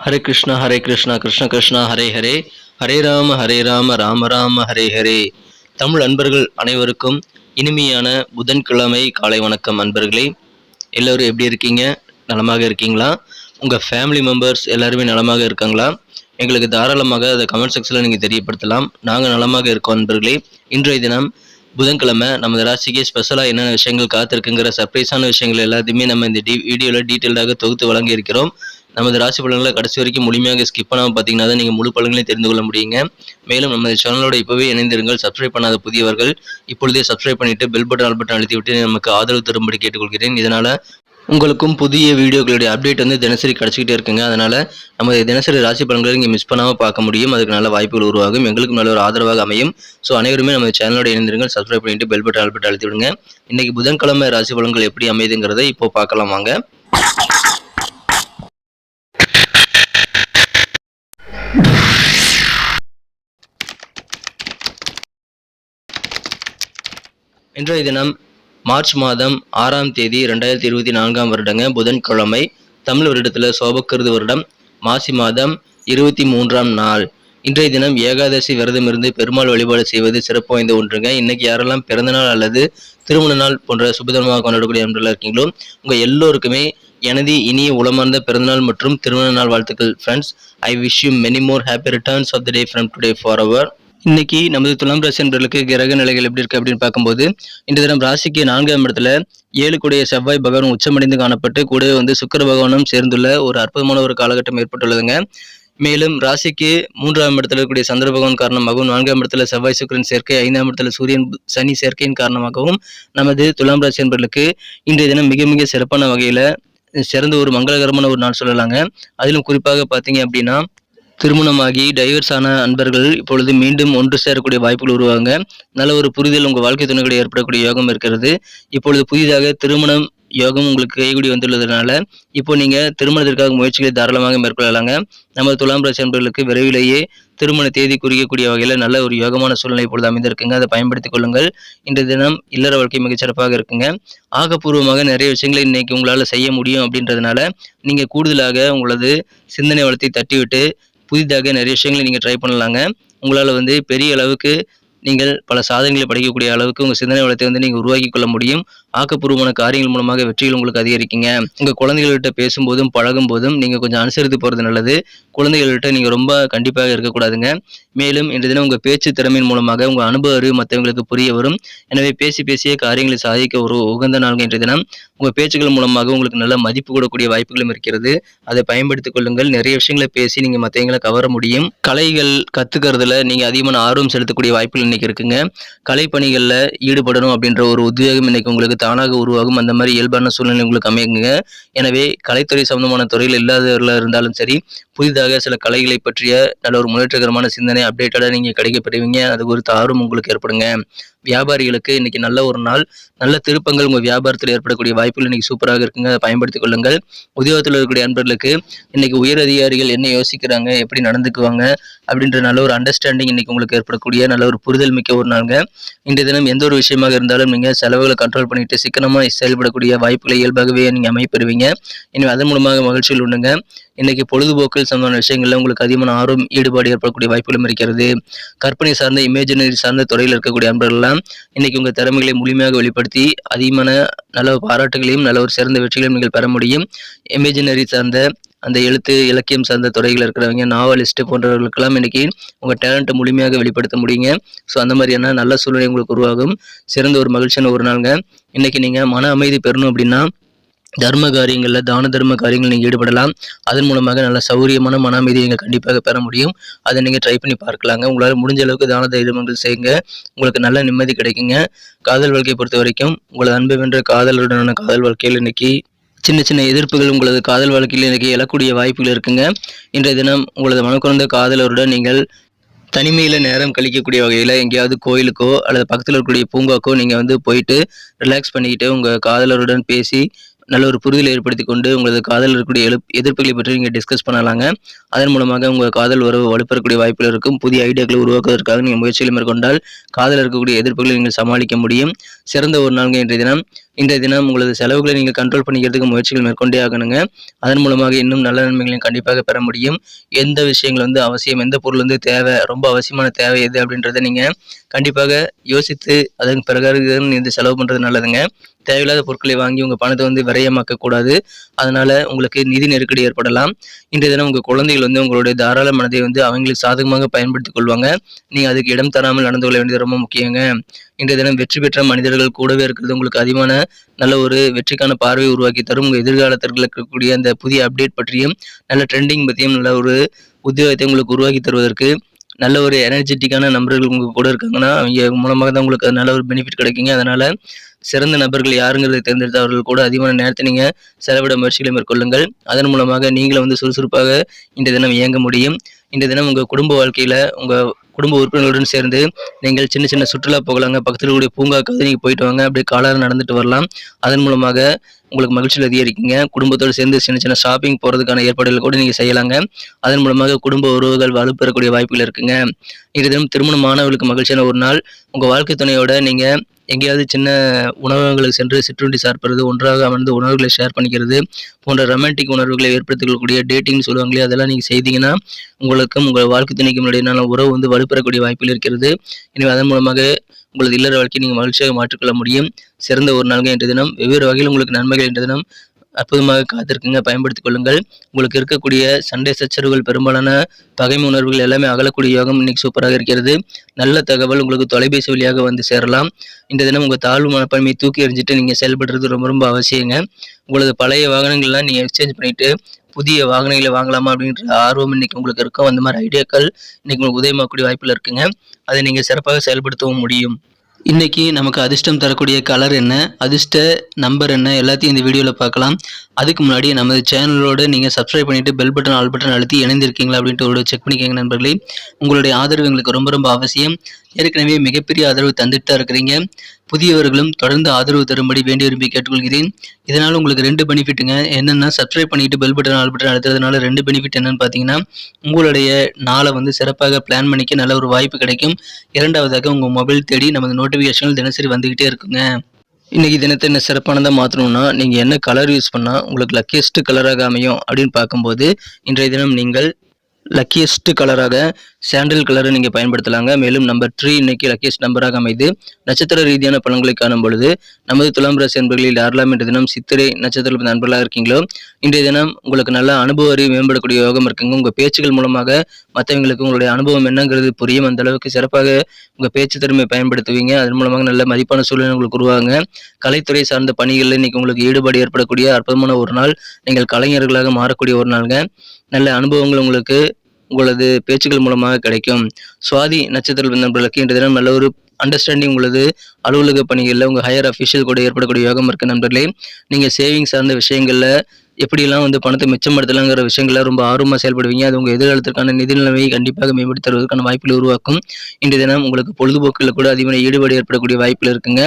ஹரே கிருஷ்ணா கிருஷ்ண கிருஷ்ணா ஹரே ஹரே, ஹரே ராம ராம ராம ஹரே ஹரே. தமிழ் அன்பர்கள் அனைவருக்கும் இனிமையான புதன்கிழமை காலை வணக்கம். அன்பர்களே, எல்லோரும் எப்படி இருக்கீங்க? நலமாக இருக்கீங்களா? உங்கள் ஃபேமிலி மெம்பர்ஸ் எல்லாருமே நலமாக இருக்காங்களா? எங்களுக்கு தாராளமாக அதை கமெண்ட் செக்ஷனில் நீங்கள் தெரியப்படுத்தலாம். நாங்கள் நலமாக இருக்கோம். அன்பர்களே, இன்றைய தினம் புதன்கிழமை நமது ராசிக்கு ஸ்பெஷலாக என்னென்ன விஷயங்கள் காத்திருக்குங்கிற சர்ப்ரைஸான விஷயங்கள் எல்லாத்தையுமே நம்ம இந்த வீடியோவில் டீட்டெயில்டாக தொகுத்து வழங்கி இருக்கிறோம். நமது ராசி பலன்களை கடைசி வரைக்கும் முழுமையாக ஸ்கிப் பண்ணாமல் பார்த்தீங்கன்னா தான் நீங்கள் முழு பலன்களையும் தெரிந்து கொள்ள முடியுங்க. மேலும் நமது சேனலோட இப்போவே இணைந்திருங்கள். சப்ஸ்கிரைப் பண்ணாத புதியவர்கள் இப்பொழுதே சப்ஸ்கிரைப் பண்ணிவிட்டு பெல் பட்டன் ஆல் பட்டன் அழுத்திவிட்டு நமக்கு ஆதரவு தரும்படி கேட்டுக்கொள்கிறேன். இதனால் உங்களுக்கும் புதிய வீடியோக்களுடைய அப்டேட் தினசரி கிடச்சிக்கிட்டே இருக்குங்க. அதனால் நம்ம தினசரி ராசி பலன்களை நீங்கள் மிஸ் பண்ணாமல் பார்க்க முடியும். அதுக்கு நல்ல வாய்ப்புகள் உருவாகும், எங்களுக்கும் நல்ல ஒரு ஆதரவாக அமையும். ஸோ அனைவருமே நம்ம சேனலோட இணைந்திருங்கள். சப்ஸ்கிரைப் பண்ணிவிட்டு பெல் பட்டன் ஆல் பட்டன் அழுத்தி விடுங்க. இன்றைக்கி புதன்கிழமை ராசி பலன்கள் எப்படி அமைதுங்கிறத இப்போ பார்க்கலாம் வாங்க. இன்றைய தினம் மார்ச் மாதம் 6ஆம் தேதி 2024 வருடங்க, புதன்கிழமை. தமிழ் வருடத்தில் சோபக்கிருது வருடம் மாசி மாதம் 23ஆம் நாள். இன்றைய தினம் ஏகாதசி விரதம் இருந்து பெருமாள் வழிபாடு செய்வது சிறப்பு வாய்ந்த ஒன்றுங்க. இன்னைக்கு யாரெல்லாம் பிறந்தநாள் அல்லது திருமண நாள் போன்ற சுபதினமாக கொண்டாடக்கூடிய நண்பர்களாக இருக்கீங்களோ உங்கள் எல்லோருக்குமே எனது இனிய உளமார்ந்த பிறந்தநாள் மற்றும் திருமண நாள் வாழ்த்துக்கள். Friends, I wish you many more happy returns of the day from today for அவர். இன்னைக்கு நமது துலாம் ராசி என்பவர்களுக்கு கிரக நிலைகள் எப்படி இருக்கு அப்படின்னு பார்க்கும்போது, இந்த தினம் ராசிக்கு 4ஆம் இடத்துல 7 கூடிய செவ்வாய் பகவான் உச்சமடைந்து காணப்பட்டு கூடவே சுக்கிர பகவானும் சேர்ந்துள்ள ஒரு அற்புதமான ஒரு காலகட்டம் ஏற்பட்டுள்ளதுங்க. மேலும் ராசிக்கு 3ஆம் இடத்துல இருக்கக்கூடிய சந்திர பகவான் காரணமாகவும் 4ஆம் இடத்துல செவ்வாய் சுக்கிரன் சேர்க்கை, 5ஆம் இடத்துல சூரியன் சனி சேர்க்கையின் காரணமாகவும் நமது துலாம் ராசி என்பவர்களுக்கு இன்றைய தினம் மிக மிக சிறப்பான வகையில சிறந்த ஒரு மங்களகரமான ஒரு நாள் சொல்லலாங்க. அதிலும் குறிப்பாக பார்த்தீங்க அப்படின்னா, திருமணமாகி டைவர்ஸ் ஆன அன்பர்கள் இப்பொழுது மீண்டும் ஒன்று சேரக்கூடிய வாய்ப்புகள் உருவாங்க. நல்ல ஒரு புரிதல் உங்கள் வாழ்க்கை துணைகளை ஏற்படக்கூடிய யோகம் இருக்கிறது. இப்பொழுது புதிதாக திருமணம் யோகம் உங்களுக்கு கைகூடி வந்துள்ளதுனால இப்போ நீங்கள் திருமணத்திற்காக முயற்சிகளை தாராளமாக மேற்கொள்ளலாங்க. நம்ம துலாம் ராசி அன்பர்களுக்கு விரைவிலேயே திருமண தேதி குறிக்கக்கூடிய வகையில் நல்ல ஒரு யோகமான சூழ்நிலை இப்பொழுது அமைந்திருக்குங்க. அதை பயன்படுத்திக் கொள்ளுங்கள். இன்றைய தினம் இல்லற வாழ்க்கை மிகச்சிறப்பாக இருக்குங்க. ஆக்கப்பூர்வமாக நிறைய விஷயங்களை இன்னைக்கு உங்களால் செய்ய முடியும். அப்படின்றதுனால நீங்கள் கூடுதலாக உங்களது சிந்தனை வளத்தை தட்டிவிட்டு புதிதாக நிறைய விஷயங்களை நீங்கள் ட்ரை பண்ணலாங்க. உங்களால் பெரிய அளவுக்கு நீங்கள் பல சாதனைகளை படைக்கக்கூடிய அளவுக்கு உங்கள் சிந்தனை வளத்தை நீங்கள் உருவாக்கி கொள்ள முடியும். ஆக்கப்பூர்வமான காரியங்கள் மூலமாக வெற்றிகள் உங்களுக்கு அதிகரிக்குங்க. உங்கள் குழந்தைகள்கிட்ட பேசும்போதும் பழகும் போதும் நீங்கள் கொஞ்சம் அனுசரித்து போகிறது நல்லது. குழந்தைகள்கிட்ட நீங்கள் ரொம்ப கண்டிப்பாக இருக்கக்கூடாதுங்க. மேலும் இன்றைய தினம் உங்கள் பேச்சு திறமையின் மூலமாக உங்கள் அனுபவ அறிவு மற்றவங்களுக்கு புரிய வரும். எனவே பேசிய காரியங்களை சாதிக்க ஒரு உகந்த நாள்கள் இன்றைய தினம். உங்கள் பேச்சுக்கள் மூலமாக உங்களுக்கு நல்ல மதிப்பு கூடக்கூடிய வாய்ப்புகளும் இருக்கிறது. அதை பயன்படுத்திக் கொள்ளுங்கள். நிறைய விஷயங்களை பேசி நீங்கள் மற்றவங்களை கவர முடியும். கலைகள் கற்றுக்கிறதுல நீங்கள் அதிகமான ஆர்வம் செலுத்தக்கூடிய வாய்ப்புகள் இன்னைக்கு இருக்குங்க. கலைப்பணிகளில் ஈடுபடணும் அப்படின்ற ஒரு உத்வேகம் இன்னைக்கு உங்களுக்கு தானாக உருவாகும். அந்த மாதிரி இயல்பான சூழ்நிலை உங்களுக்கு அமையுங்க. எனவே கலைத்துறை சம்பந்தமான துறையில் இல்லாதவர்களாக இருந்தாலும் சரி, புதிதாக சில கலைகளை பற்றிய நல்ல ஒரு முன்னேற்றகரமான சிந்தனை அப்டேட்டடாக நீங்கள் கிடைக்கப்பெறுவீங்க. அது குறித்த ஆர்வம் உங்களுக்கு ஏற்படுங்க. வியாபாரிகளுக்கு இன்னைக்கு நல்ல ஒரு நாள். நல்ல திருப்பங்கள் உங்கள் வியாபாரத்தில் ஏற்படக்கூடிய வாய்ப்புகள் இன்னைக்கு சூப்பராக இருக்குங்க. அதை பயன்படுத்திக் கொள்ளுங்கள். உத்தியோகத்தில் இருக்கக்கூடிய அன்பர்களுக்கு இன்னைக்கு உயர் அதிகாரிகள் என்ன யோசிக்கிறாங்க, எப்படி நடந்துக்குவாங்க அப்படின்ற நல்ல ஒரு அண்டர்ஸ்டாண்டிங் இன்னைக்கு உங்களுக்கு ஏற்படக்கூடிய நல்ல ஒரு புரிதல் மிக்க ஒரு நாளுங்க. இன்றைய தினம் எந்த ஒரு விஷயமாக இருந்தாலும் நீங்கள் செலவுகளை கண்ட்ரோல் பண்ணிட்டு சிக்கனமாக செயல்படக்கூடிய வாய்ப்புகளை இயல்பாகவே நீங்கள் அமைப்பெறுவீங்க. எனவே அதன் மூலமாக மகிழ்ச்சியில் உண்டுங்க. இன்னைக்கு பொழுதுபோக்கில் சம்பந்தமான விஷயங்கள்ல உங்களுக்கு அதிகமான ஆர்வம் ஈடுபாடு ஏற்படக்கூடிய வாய்ப்புகளும் இருக்கிறது. கற்பனை சார்ந்த இமேஜினரி சார்ந்த துறையில் இருக்கக்கூடிய அன்பர்கள்லாம் இன்னைக்கு உங்கள் திறமைகளை முழுமையாக வெளிப்படுத்தி அதிகமான நல்ல பாராட்டுகளையும் நல்ல ஒரு சிறந்த வெற்றிகளையும் நீங்கள் பெற முடியும். இமேஜினரி சார்ந்த அந்த எழுத்து இலக்கியம் சார்ந்த துறைகள் இருக்கிறவங்க, நாவலிஸ்ட் போன்றவர்களுக்கெல்லாம் இன்னைக்கு உங்கள் டேலண்ட்டை முழுமையாக வெளிப்படுத்த முடியுங்க. ஸோ அந்த மாதிரியான நல்ல சூழ்நிலை உங்களுக்கு உருவாகும். சிறந்த ஒரு மகிழ்ச்சியான ஒரு நாளுங்க. இன்னைக்கு நீங்கள் மன அமைதி பெறணும் அப்படின்னா தர்ம காரியங்களில் தான தர்ம காரியங்கள் நீங்கள் ஈடுபடலாம். அதன் மூலமாக நல்ல சௌரியமான மன அமைதியை நீங்கள் கண்டிப்பாக பெற முடியும். அதை நீங்கள் ட்ரை பண்ணி பார்க்கலாங்க. உங்களால் முடிஞ்ச அளவுக்கு தான தர்மங்கள் செய்யுங்க. உங்களுக்கு நல்ல நிம்மதி கிடைக்குங்க. காதல் வாழ்க்கையை பொறுத்த வரைக்கும் உங்களது அன்பை வென்ற காதலருடனான காதல் வாழ்க்கையில் இன்னைக்கு சின்ன எதிர்ப்புகள் உங்களது காதல் வாழ்க்கையில் இன்னைக்கு எழக்கூடிய வாய்ப்புகள் இருக்குங்க. இன்றைய தினம் உங்களது மனக்குறந்த காதலருடன் நீங்கள் தனிமையில் நேரம் கழிக்கக்கூடிய வகையில் எங்கேயாவது கோயிலுக்கோ அல்லது பக்கத்தில் இருக்கக்கூடிய பூங்காக்கோ நீங்கள் போயிட்டு ரிலாக்ஸ் பண்ணிக்கிட்டு உங்கள் காதலருடன் பேசி நல்ல ஒரு புரிதலை ஏற்படுத்தி கொண்டு உங்களது காதல் இருக்கக்கூடிய எதிர்ப்புகளை பற்றி நீங்கள் டிஸ்கஸ் பண்ணலாங்க. அதன் மூலமாக உங்கள் காதல் உறவு வலுப்பெறக்கூடிய வாய்ப்புகள் இருக்கும். புதிய ஐடியாக்களை உருவாக்குவதற்காக நீங்கள் முயற்சிகளை மேற்கொண்டால் காதல் இருக்கக்கூடிய எதிர்ப்புகளை நீங்கள் சமாளிக்க முடியும். சிறந்த ஒரு நாள்கள் இன்றைய தினம். இன்றைய தினம் உங்களது செலவுகளை நீங்கள் கண்ட்ரோல் பண்ணிக்கிறதுக்கு முயற்சிகள் மேற்கொண்டே ஆகணுங்க. அதன் மூலமாக இன்னும் நல்ல நன்மைகளையும் கண்டிப்பாக பெற முடியும். எந்த விஷயங்கள் வந்து அவசியம், எந்த பொருள் வந்து தேவை, ரொம்ப அவசியமான தேவை எது அப்படின்றத நீங்கள் கண்டிப்பாக யோசித்து அதன் பிரகாரம் இந்த செலவு பண்ணுறது நல்லதுங்க. தேவையில்லாத பொருட்களை வாங்கி உங்கள் பணத்தை வந்து விரயமாக்கக்கூடாது. அதனால் உங்களுக்கு நிதி நெருக்கடி ஏற்படலாம். இன்றைய தினம் உங்கள் குழந்தைகள் வந்து உங்களுடைய தாராள மனதை வந்து அவங்களுக்கு சாதகமாக பயன்படுத்திக் கொள்வாங்க. நீங்கள் அதுக்கு இடம் தராமல் நடந்து கொள்ள வேண்டியது ரொம்ப முக்கியங்க. இன்றைய தினம் வெற்றி பெற்ற மனிதர்கள் கூடவே இருக்கிறது உங்களுக்கு அதிகமான நல்ல ஒரு வெற்றிக்கான பார்வையை உருவாக்கி தரும். உங்கள் எதிர்காலத்திற்கு இருக்கக்கூடிய அந்த புதிய அப்டேட் பற்றியும் நல்ல ட்ரெண்டிங் பற்றியும் நல்ல ஒரு உத்தியோகத்தை உங்களுக்கு உருவாக்கி தருவதற்கு நல்ல ஒரு எனர்ஜெட்டிக்கான நபர்கள் உங்கள் கூட இருக்காங்கன்னா அவங்க மூலமாக தான் உங்களுக்கு நல்ல ஒரு பெனிஃபிட் கிடைக்குங்க. அதனால் சிறந்த நபர்கள் யாருங்கிறதை தேர்ந்தெடுத்து அவர்கள் கூட அதிகமான நேரத்தை நீங்கள் செலவிட முயற்சிகளை மேற்கொள்ளுங்கள். அதன் மூலமாக நீங்களும் வந்து சுறுசுறுப்பாக இன்றைய தினம் இயங்க முடியும். இன்றைய தினம் உங்கள் குடும்ப வாழ்க்கையில் உங்கள் குடும்ப உறுப்பினர்களுடன் சேர்ந்து நீங்கள் சின்ன சின்ன சுற்றுலா போகலாங்க. பக்கத்தில் இருக்கக்கூடிய பூங்காக்காவது நீங்கள் போயிட்டு வாங்க. அப்படியே காலார நடந்துட்டு வரலாம். அதன் மூலமாக உங்களுக்கு மகிழ்ச்சியில் அதிகரிக்குங்க. குடும்பத்தோடு சேர்ந்து சின்ன சின்ன ஷாப்பிங் போகிறதுக்கான ஏற்பாடுகள் கூட நீங்கள் செய்யலாங்க. அதன் மூலமாக குடும்ப உறவுகள் வலுப்பெறக்கூடிய வாய்ப்புகள் இருக்குங்க. இன்றைய தினம் திருமணமானவர்களுக்கு மகிழ்ச்சியான ஒரு நாள். உங்கள் வாழ்க்கை துணையோட நீங்கள் எங்கேயாவது சின்ன உணவகங்களுக்கு சென்று சிற்றுண்டி சாப்பிட்றது, ஒன்றாக அமர்ந்து உணவுகளை ஷேர் பண்ணிக்கிறது போன்ற ரொமான்டிக் உணர்வுகளை ஏற்படுத்திக்கொள்ளக்கூடிய டேட்டிங்னு சொல்லுவாங்களே, அதெல்லாம் நீங்கள் செய்தீங்கன்னா உங்களுக்கும் உங்கள் வாழ்க்கை துணைக்கும் இடையிலான உறவு வந்து வலுப்பெறக்கூடிய வாய்ப்புகள் இருக்கிறது. எனவே அதன் மூலமாக உங்களது இல்லற வாழ்க்கையை நீங்கள் மகிழ்ச்சியாக மாற்றிக்கொள்ள முடியும். சிறந்த ஒரு நாள்கள் இன்றைய தினம். வெவ்வேறு வகையில் உங்களுக்கு நன்மைகள் இன்றைய தினம் அற்புதமாக காத்திருக்குங்க. பயன்படுத்திக் கொள்ளுங்கள். உங்களுக்கு இருக்கக்கூடிய சண்டை சச்சரவுகள், பெரும்பாலான பகைமை உணர்வுகள் எல்லாமே அகலக்கூடிய யோகம் இன்னைக்கு சூப்பராக இருக்கிறது. நல்ல தகவல் உங்களுக்கு தொலைபேசி வழியாக வந்து சேரலாம். இந்த தினம் உங்கள் தாழ்வு மனப்பான்மையை தூக்கி எறிஞ்சிட்டு நீங்கள் செயல்படுறது ரொம்ப ரொம்ப அவசியங்க. உங்களது பழைய வாகனங்கள்லாம் நீங்கள் எக்ஸ்சேஞ்ச் பண்ணிட்டு புதிய வாகனங்களை வாங்கலாமா அப்படின்ற ஆர்வம் இன்னைக்கு உங்களுக்கு இருக்கும். அந்த மாதிரி ஐடியாக்கள் இன்னைக்கு உங்களுக்கு உதயமாகக்கூடிய வாய்ப்புகள் இருக்குங்க. அதை நீங்கள் சிறப்பாக செயல்படுத்தவும் முடியும். இன்னைக்கு நமக்கு அதிர்ஷ்டம் தரக்கூடிய கலர் என்ன, அதிர்ஷ்ட நம்பர் என்ன, எல்லாத்தையும் இந்த வீடியோவில் பார்க்கலாம். அதுக்கு முன்னாடி நமது சேனலோடு நீங்கள் சப்ஸ்கிரைப் பண்ணிவிட்டு பெல் பட்டன் ஆல் பட்டன் அழுத்தி இணைந்திருக்கீங்களா அப்படின்ட்டு ஒரு செக் பண்ணிக்கோங்க நண்பர்களே. உங்களுடைய ஆதரவு எங்களுக்கு ரொம்ப ரொம்ப அவசியம். ஏற்கனவே மிகப்பெரிய ஆதரவு தந்துட்டு தான் இருக்கிறீங்க. புதியவர்களும் தொடர்ந்து ஆதரவு தரும்படி வேண்டி விரும்பி கேட்டுக்கொள்கிறேன். இதனால் உங்களுக்கு 2 பெனிஃபிட்டுங்க. என்னென்னா, சப்ஸ்கிரைப் பண்ணிட்டு bell button all button அழுத்துறதுனால 2 benefit என்னன்னு பார்த்தீங்கன்னா, உங்களுடைய நாளை வந்து சிறப்பாக பிளான் பண்ணிக்க நல்ல ஒரு வாய்ப்பு கிடைக்கும். இரண்டாவதாக உங்கள் மொபைல் தேடி நமது நோட்டிஃபிகேஷன்கள் தினசரி வந்துக்கிட்டே இருக்குங்க. இன்றைக்கி தினத்தை என்ன சிறப்பானதாக மாற்றணும்னா, நீங்கள் என்ன கலர் யூஸ் பண்ணால் உங்களுக்கு லக்கியஸ்ட் கலராக அமையும் அப்படின்னு பார்க்கும்போது, இன்றைய தினம் நீங்கள் லக்கியஸ்ட் கலராக சாண்டில் கலரை நீங்கள் பயன்படுத்தலாங்க. மேலும் நம்பர் 3 இன்னைக்கு லக்கியஸ்ட் நம்பராக அமைது. நட்சத்திர ரீதியான பலன்களை காணும் பொழுது நமது துலாம் ராசி அன்பர்களில் யாரெல்லாம் இன்றைய தினம் சித்திரை நட்சத்திர நண்பர்களாக இருக்கீங்களோ, இன்றைய தினம் உங்களுக்கு நல்ல அனுபவ அறிவு மேம்படக்கூடிய யோகம் இருக்குங்க. உங்கள் பேச்சுகள் மூலமாக மற்றவங்களுக்கு உங்களுடைய அனுபவம் என்னங்கிறது புரியும். அந்த அளவுக்கு சிறப்பாக உங்கள் பேச்சு திறமையை பயன்படுத்துவீங்க. அதன் மூலமாக நல்ல மதிப்பான சூழ்நிலை உங்களுக்கு உருவாங்க. கலைத்துறை சார்ந்த பணிகளில் இன்னைக்கு உங்களுக்கு ஈடுபாடு ஏற்படக்கூடிய அற்புதமான ஒரு நாள். நீங்கள் கலைஞர்களாக மாறக்கூடிய ஒரு நாளுங்க. நல்ல அனுபவங்கள் உங்களுக்கு உங்களது பேச்சுக்கள் மூலமாக கிடைக்கும். சுவாதி நட்சத்திர நண்பர்களுக்கு இன்றைய தினம் நல்ல ஒரு அண்டர்ஸ்டாண்டிங் உள்ளது. அலுவலக பணிகளில் உங்கள் ஹையர் அஃபிஷியல் கூட ஏற்படக்கூடிய யோகம் இருக்குது நண்பர்களே. நீங்கள் சேவிங் சார்ந்த விஷயங்களில் எப்படியெல்லாம் வந்து பணத்தை மிச்சப்படுத்தலாங்கிற விஷயங்களில் ரொம்ப ஆர்வமாக செயல்படுவீங்க. அது உங்கள் எதிர்காலத்திற்கான நிதி நிலைமையை கண்டிப்பாக மேம்படுத்தி தருவதற்கான வாய்ப்புகளை உருவாக்கும். இன்றைய தினம் உங்களுக்கு பொழுதுபோக்கில் கூட அதிகமான ஈடுபாடு ஏற்படக்கூடிய வாய்ப்புகள் இருக்குங்க.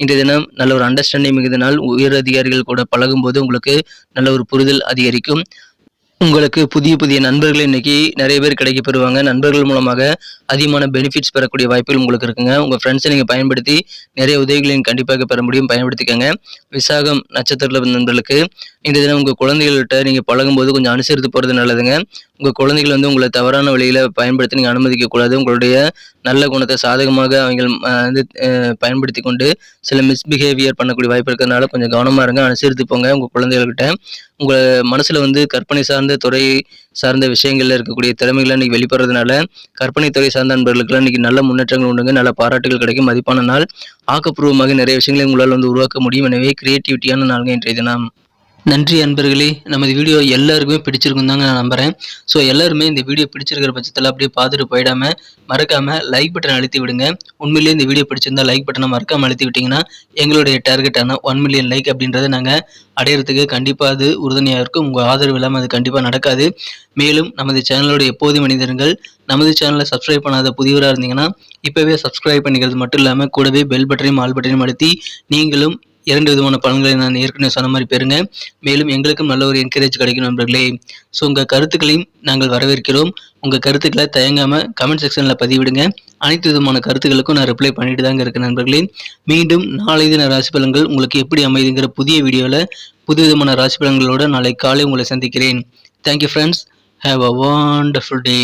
இன்றைய தினம் நல்ல ஒரு அண்டர்ஸ்டாண்டிங் மிகுந்த நாள். உயர் அதிகாரிகள் கூட பழகும்போது உங்களுக்கு நல்ல ஒரு புரிதல் அதிகரிக்கும். உங்களுக்கு புதிய புதிய நண்பர்கள் இன்னைக்கு நிறைய பேர் கிடைக்க பெறுவாங்க. நண்பர்கள் மூலமாக அதிகமான பெனிஃபிட்ஸ் பெறக்கூடிய வாய்ப்புகள் உங்களுக்கு இருக்குங்க. உங்கள் ஃப்ரெண்ட்ஸை நீங்கள் பயன்படுத்தி நிறைய உதவிகளையும் கண்டிப்பாக பெற முடியும். பயன்படுத்திக்கங்க. விசாகம் நட்சத்திர நண்பர்களுக்கு இந்த தினம் உங்கள் குழந்தைகள்கிட்ட நீங்கள் பழகும்போது கொஞ்சம் அனுசரித்து போகிறது நல்லதுங்க. உங்கள் குழந்தைகள் வந்து உங்களை தவறான வழியில் பயன்படுத்தி நீங்கள் அனுமதிக்கக்கூடாது. உங்களுடைய நல்ல குணத்தை சாதகமாக அவங்க வந்து பயன்படுத்தி கொண்டு சில மிஸ்பிஹேவியர் பண்ணக்கூடிய வாய்ப்பு இருக்கிறதுனால கொஞ்சம் கவனமாக இருங்க. அனுசரித்து போங்க உங்கள் குழந்தைகள்கிட்ட. உங்கள் மனசில் வந்து கற்பனை சார்ந்த துறை சார்ந்த விஷயங்களில் இருக்கக்கூடிய திறமைகளை இன்றைக்கி வெளிப்படுறதுனால கற்பனை துறை சார்ந்த நண்பர்களுக்கெல்லாம் இன்றைக்கி நல்ல முன்னேற்றங்கள் உண்டுங்க. நல்ல பாராட்டுகள் கிடைக்கும். மதிப்பான நாள். ஆக்கப்பூர்வமாக நிறைய விஷயங்களை உங்களால் வந்து உருவாக்க முடியும். எனவே கிரியேட்டிவிட்டியான நாளுங்க இன்றைய தினம். நன்றி அன்பர்களே. நமது வீடியோ எல்லாருக்குமே பிடிச்சிருக்கும் தாங்க நான் நம்புகிறேன். ஸோ எல்லாருமே இந்த வீடியோ பிடிச்சிருக்கிற பட்சத்தில் அப்படியே பார்த்துட்டு போயிடாமல் மறக்காமல் லைக் பட்டன் அழுத்தி விடுங்க. உண்மையிலேயே இந்த வீடியோ பிடிச்சிருந்தால் லைக் பட்டனை மறக்காமல் அழுத்தி விட்டிங்கன்னா எங்களுடைய டார்கெட்டான 1 மில்லியன் லைக் அப்படின்றத நாங்கள் அடையிறதுக்கு கண்டிப்பாக அது உறுதுணையாக இருக்கும். உங்கள் ஆதரவு இல்லாமல் அது கண்டிப்பாக நடக்காது. மேலும் நமது சேனலோட எப்போதும் மனிதர்கள் நமது சேனலை சப்ஸ்கிரைப் பண்ணாத புதியவராக இருந்தீங்கன்னா இப்போவே சப்ஸ்கிரைப் பண்ணிக்கிறது மட்டும் இல்லாமல் கூடவே பெல் பட்டனையும் ஆல் பட்டனையும் அழுத்தி நீங்களும் 2 விதமான பலன்களை நான் ஏற்கனவே சொன்ன மாதிரி பெறுங்க. மேலும் எங்களுக்கும் நல்ல ஒரு என்கரேஜ் கிடைக்கும் நண்பர்களே. ஸோ உங்கள் கருத்துக்களையும் நாங்கள் வரவேற்கிறோம். உங்கள் கருத்துக்களை தயங்காமல் கமெண்ட் செக்ஷனில் பதிவிடுங்க. அனைத்து விதமான கருத்துக்களுக்கும் நான் ரிப்ளை பண்ணிட்டு தாங்க இருக்கேன் நண்பர்களே. மீண்டும் நாளை தின ராசி பலன்கள் உங்களுக்கு எப்படி அமைதுங்கிற புதிய வீடியோவில் புது விதமான ராசி பலன்களோடு நாளை காலை உங்களை சந்திக்கிறேன். Thank you friends. Have a wonderful day.